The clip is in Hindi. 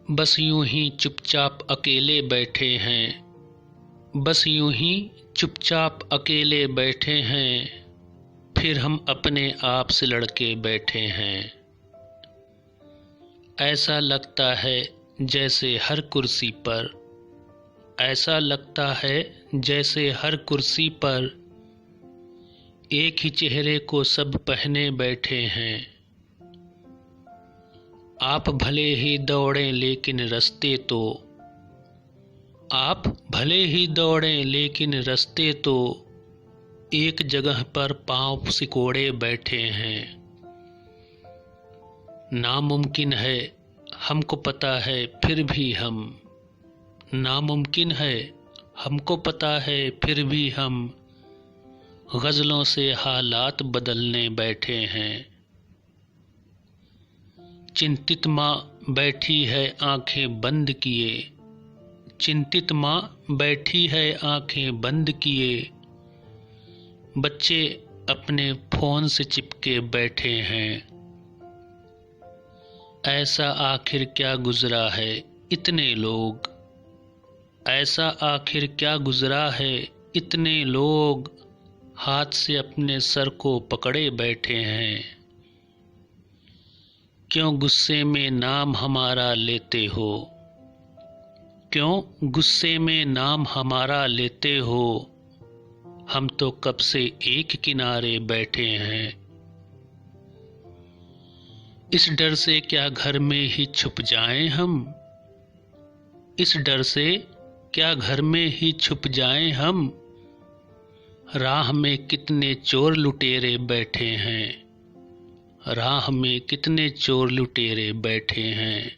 बस यूं ही चुपचाप अकेले बैठे हैं, बस यूं ही चुपचाप अकेले बैठे हैं, फिर हम अपने आप से लड़के बैठे हैं। ऐसा लगता है जैसे हर कुर्सी पर, ऐसा लगता है जैसे हर कुर्सी पर एक ही चेहरे को सब पहने बैठे हैं। आप भले ही दौड़ें लेकिन रास्ते तो, आप भले ही दौड़ें लेकिन रास्ते तो एक जगह पर पांव सिकोड़े बैठे हैं। नामुमकिन है हमको पता है फिर भी हम, नामुमकिन है हमको पता है फिर भी हम गज़लों से हालात बदलने बैठे हैं। चिंतित माँ बैठी है आंखें बंद किए, चिंतित माँ बैठी है आंखें बंद किए, बच्चे अपने फोन से चिपके बैठे हैं। ऐसा आखिर क्या गुजरा है इतने लोग, ऐसा आखिर क्या गुजरा है इतने लोग हाथ से अपने सर को पकड़े बैठे हैं। क्यों गुस्से में नाम हमारा लेते हो, क्यों गुस्से में नाम हमारा लेते हो, हम तो कब से एक किनारे बैठे हैं। इस डर से क्या घर में ही छुप जाएं हम, इस डर से क्या घर में ही छुप जाएं हम, राह में कितने चोर लुटेरे बैठे हैं, राह में कितने चोर लुटेरे बैठे हैं।